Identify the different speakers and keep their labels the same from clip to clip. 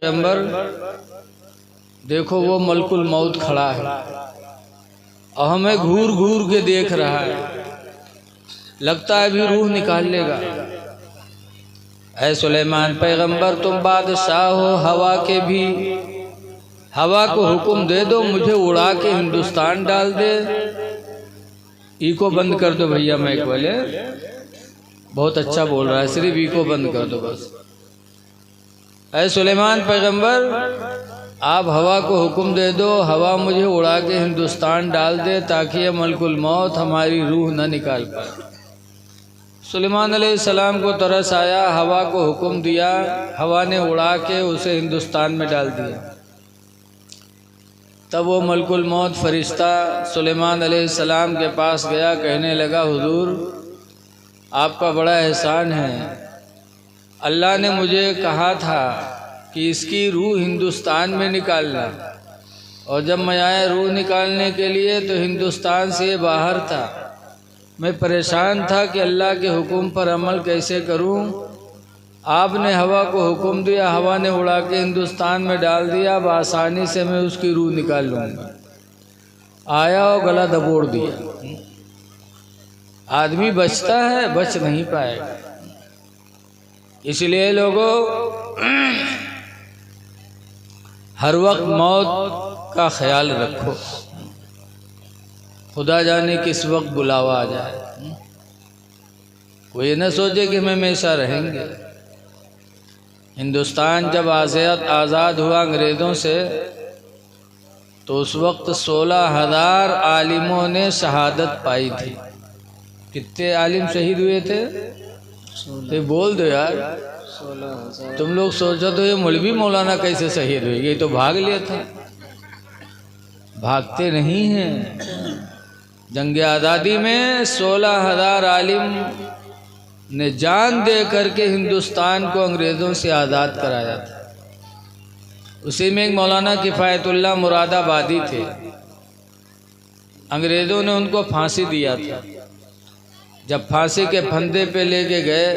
Speaker 1: पैगंबर देखो वो मलकुल मौत खड़ा है और हमें घूर घूर के देख रहा है, लगता है अभी रूह निकाल लेगा। ऐ सुलेमान पैगंबर तुम बादशाह हो हवा के भी, हवा को हुक्म दे दो मुझे उड़ा के हिंदुस्तान डाल दे। इको बंद कर दो भैया, माइक वाले बहुत अच्छा बोल रहा है, सिर्फ इको बंद कर दो बस। ऐ सुलेमान पैगंबर आप हवा को हुक्म दे दो, हवा मुझे उड़ा के हिंदुस्तान डाल दे ताकि ये मलकुल मौत हमारी रूह न निकाल पाए। सुलेमान अलैहिस्सलाम को तरस आया, हवा को हुक्म दिया, हवा ने उड़ा के उसे हिंदुस्तान में डाल दिया। तब वो मलकुल मौत फरिश्ता सुलेमान अलैहिस्सलाम के पास गया, कहने लगा हुजूर आपका बड़ा एहसान है, अल्लाह ने मुझे कहा था कि इसकी रूह हिंदुस्तान में निकालना, और जब मैं आया रूह निकालने के लिए तो हिंदुस्तान से बाहर था। मैं परेशान था कि अल्लाह के हुक्म पर अमल कैसे करूं। आपने हवा को हुक्म दिया, हवा ने उड़ा के हिंदुस्तान में डाल दिया, अब आसानी से मैं उसकी रूह निकाल लूँगा। आया और गला दबोड़ दिया। आदमी बचता है, बच नहीं पाएगा। इसलिए लोगों हर वक्त मौत का ख्याल रखो, खुदा जाने किस वक्त बुलावा आ जाए। वो ये न सोचे कि हम हमेशा रहेंगे। हिंदुस्तान जब आज़ाद हुआ अंग्रेज़ों से तो उस वक्त 16,000 आलिमों ने शहादत पाई थी। कितने आलिम शहीद हुए थे? तो बोल दो यार, 16,000। तुम लोग सोचो तो ये मौलवी मौलाना कैसे शहीद हुए, ये तो भाग लिया था। भागते नहीं हैं। जंग आज़ादी में 16,000 आलिम ने जान दे करके हिंदुस्तान को अंग्रेज़ों से आज़ाद कराया था। उसी में एक मौलाना किफ़ायतुल्लाह मुरादाबादी थे। अंग्रेज़ों ने उनको फांसी दिया था। जब फांसी के फंदे पे लेके गए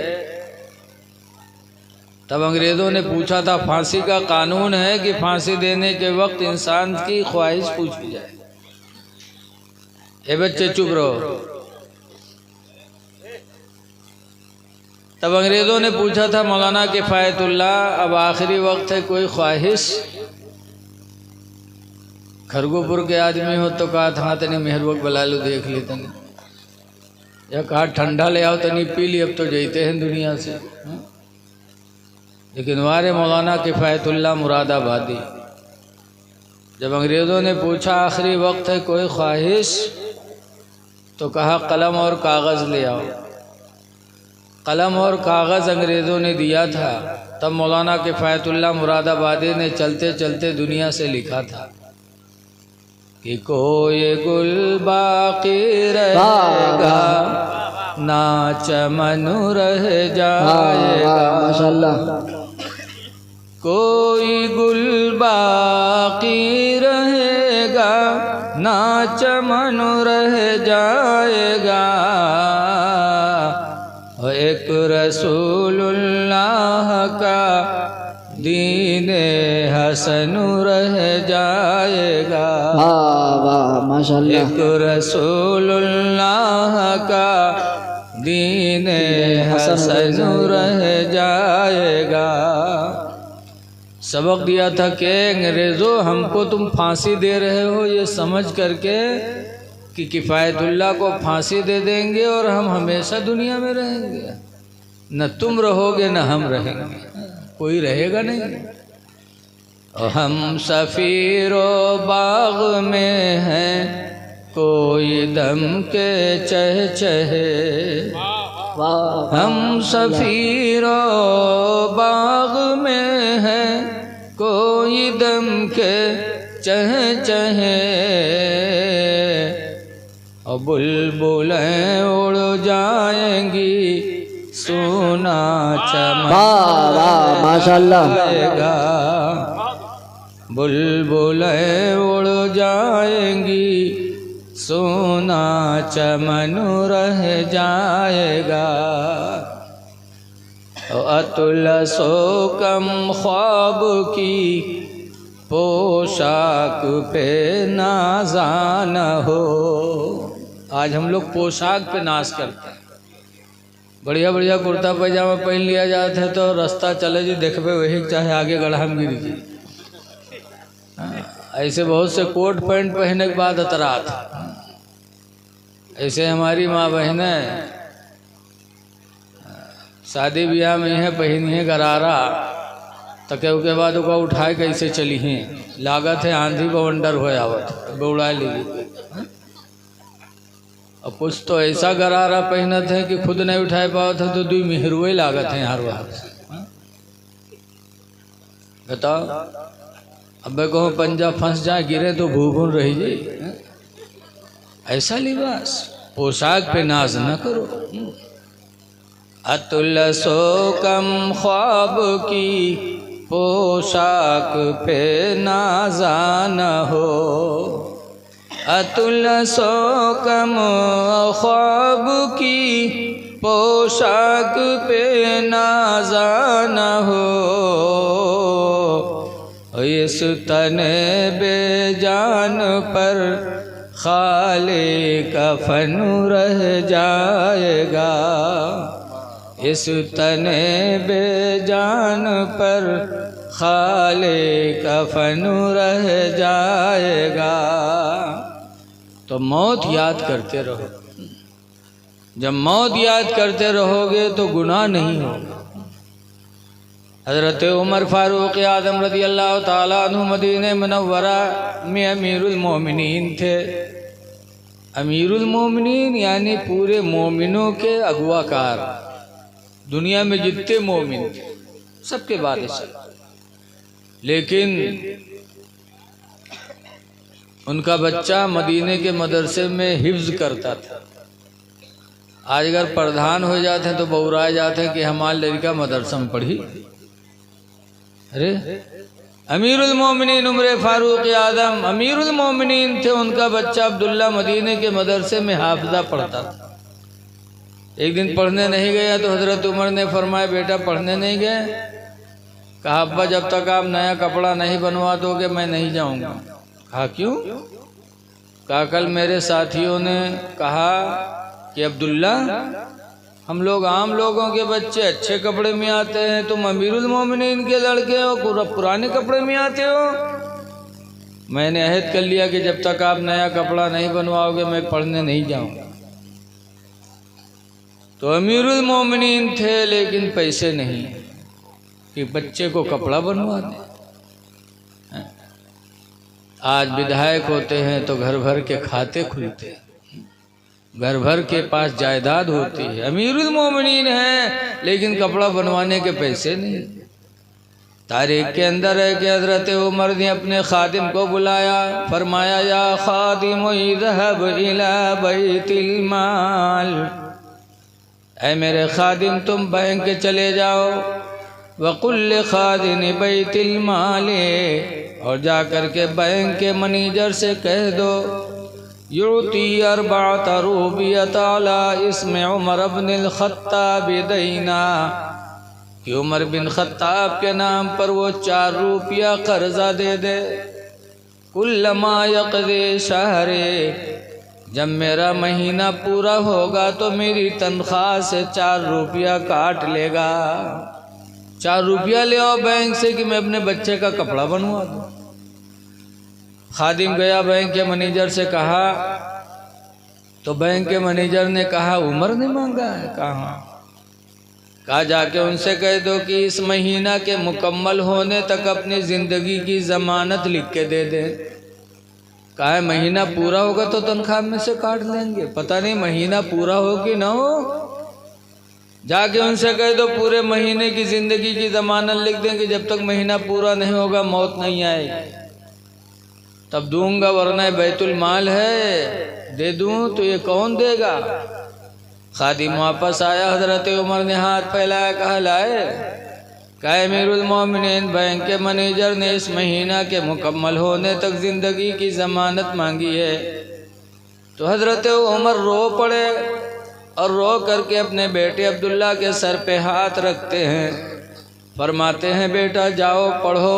Speaker 1: तब अंग्रेज़ों ने पूछा था, फांसी का कानून है कि फांसी देने के वक्त इंसान की ख्वाहिश पूछी जाए। ए बच्चे चुप रहो। तब अंग्रेज़ों ने पूछा था मौलाना किफ़ायतुल्लाह अब आखिरी वक्त है, कोई ख्वाहिश? खरगोपुर के आदमी हो तो कहा था तनी मेहरबक बला लो देख ली तनी, या कहा ठंडा ले आओ तनी पी ली, अब तो जैते हैं दुनिया से। लेकिन वारे मौलाना किफ़ायतुल्लाह मुरादाबादी, जब अंग्रेज़ों ने पूछा आखिरी वक्त है कोई ख्वाहिश, तो कहा कलम और कागज़ ले आओ। कलम और कागज़ अंग्रेज़ों ने दिया था। तब मौलाना किफ़ायतुल्लाह मुरादाबादी ने चलते चलते दुनिया से लिखा था कि कोई गुल बाकी रहेगा ना चमन रह जाएगा। माशाअल्लाह। कोई गुल बाकी रहेगा ना चमन रह जाएगा, एक रसूलुल्लाह का दीने हसन रह जाएगा। वाह माशाअल्लाह। एक रसूलुल्लाह का दीने हसन रह जाएगा। सबक दिया था कि अंग्रेज़ों हमको तुम फांसी दे रहे हो ये समझ करके कि किफ़ायतुल्लाह को फांसी दे देंगे और हम हमेशा दुनिया में रहेंगे। न तुम रहोगे न हम रहेंगे, कोई रहेगा नहीं। हम सफ़ीरो बाग में हैं कोई दम के चहचहे, हम सफ़ीरो बाग में हैं कोई दम के चहचहे, और बुलबुलें उड़ जाएंगी सोना चमन माशाअल्लाह। बुलबुलें उड़ जाएंगी सोना चमन रह जाएगा। अतुल सो कम ख्वाब की पोशाक पे नाज़ान हो। आज हम लोग पोशाक पे नाज करते हैं। बढ़िया बढ़िया कुर्ता पैजामा पहन लिया जाता है तो रास्ता चले जी देखबे वही चाहे आगे गढ़ा में गिर जी। ऐसे बहुत से कोट पैंट पहनने के बाद अतरात। ऐसे हमारी माँ बहनें शादी ब्याह में है पहनी है गरारा तके के बाद उसका उठाए कैसे चली हैं। लागत है आंधी बवंडर हो आवत बौड़ा ली। और कुछ तो ऐसा गरारा पहनत है कि खुद नहीं उठाए पावत है तो दुई मिहरुए लागत है हर बार। बताओ अब कहो पंजा फंस जाए गिरे तो भूभुन रही जाए। ऐसा लिबास पोशाक पे नाज न करो। अतुल सो कम ख्वाब की पोशाक पे नाज़ान हो। अतुल सो कम ख्वाब की पोशाक पे नाज़ान हो। इस तने बेजान पर खाली कफन रह जाएगा। इस तने बेजान पर खाली कफन रह जाएगा। तो मौत याद करते रहो। जब मौत याद करते रहोगे तो गुनाह नहीं होगा। हज़रत उमर फारूक आज़म रज़ी अल्लाह ताला अन्हु मदीने मुनव्वरा में अमीरुल मोमिनीन थे। अमीरुल मोमिनीन यानी पूरे मोमिनों के अगवाकार। दुनिया में जितने मोमिन थे सबके बादशाह, लेकिन उनका बच्चा मदीने के मदरसे में हिफ्ज करता था। आज अगर प्रधान हो जाते हैं तो बौराए जाते हैं कि हमारे लड़का मदरसा में पढ़ी। अरे अमीरुल मोमिनीन उमर फारूक आज़म अमीरुल मोमिनीन थे। उनका बच्चा अब्दुल्ला मदीने के मदरसे में हाफिज़ा पढ़ता था। एक दिन पढ़ने नहीं गया तो हज़रत उमर ने फरमाया बेटा पढ़ने नहीं गए? कहा अब्बा जब तक आप नया कपड़ा नहीं बनवा दोगे मैं नहीं जाऊंगा। कहा क्यों? कहा कल मेरे साथियों ने कहा कि अब्दुल्ला हम लोग आम लोगों के बच्चे अच्छे कपड़े में आते हैं, तुम अमीरुल मोमिनीन के लड़के हो पुराने कपड़े में आते हो। मैंने अहद कर लिया कि जब तक आप नया कपड़ा नहीं बनवाओगे मैं पढ़ने नहीं जाऊंगा। तो अमीरुल मोमिनीन थे लेकिन पैसे नहीं कि बच्चे को कपड़ा बनवा दें। आज विधायक होते हैं तो घर भर के खाते खुलते हैं, घर भर के पास जायदाद होती है। अमीरुल मोमिनीन है लेकिन कपड़ा बनवाने के पैसे नहीं। तारीख के अंदर है कि हज़रत उमर ने अपने खादिम को बुलाया, फरमाया या खादिम इज़हब इला बैतिल माल, ऐ मेरे खादिम तुम बैंक चले जाओ। वकुल खादिन बैतिल माले, और जा कर के बैंक के मैनेजर से कह दो युती अरबात रूबियत अला इसमें उमर बिन खत्ताब दैना, कि उमर बिन खत्ताब के नाम पर वो 4 रुपया कर्जा दे दे। कुल्लमा यक़दी शहरे, जब मेरा महीना पूरा होगा तो मेरी तनख्वाह से 4 रुपया काट लेगा। 4 रुपया ले आओ बैंक से कि मैं अपने बच्चे का कपड़ा बनवा दूँ। खादिम गया बैंक के मैनेजर से कहा, तो बैंक के मैनेजर ने कहा उमर ने मांगा है। कहा जाके उनसे कह दो कि इस महीना के मुकम्मल होने तक अपनी ज़िंदगी की ज़मानत लिख के दे दे। कहा है महीना पूरा होगा तो तनख्वाह में से काट लेंगे, पता नहीं महीना पूरा हो कि ना हो। जाके उनसे कह दो पूरे महीने की ज़िंदगी की ज़मानत लिख देंगे, जब तक महीना पूरा नहीं होगा मौत नहीं आएगी तब दूंगा, वरना बैतुल माल है दे दूं तो ये कौन देगा। खादिम वापस आया, हज़रत उमर ने हाथ फैलाया, कहा लाए। कहा अमीरुल मोमिनीन बैंक के मैनेजर ने इस महीना के मुकम्मल होने तक ज़िंदगी की ज़मानत मांगी है। तो हज़रत उमर रो पड़े। और रो करके अपने बेटे अब्दुल्ला के सर पे हाथ रखते हैं, फरमाते हैं बेटा जाओ पढ़ो,